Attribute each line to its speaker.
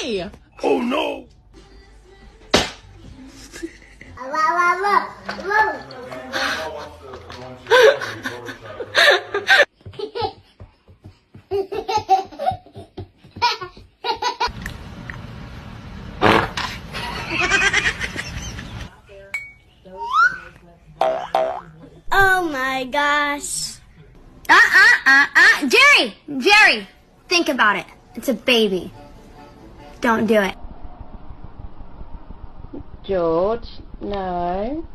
Speaker 1: Hey!
Speaker 2: Oh no!
Speaker 3: Oh my gosh.
Speaker 4: Jerry, think about it. It's a baby. Don't do it.
Speaker 5: George, no.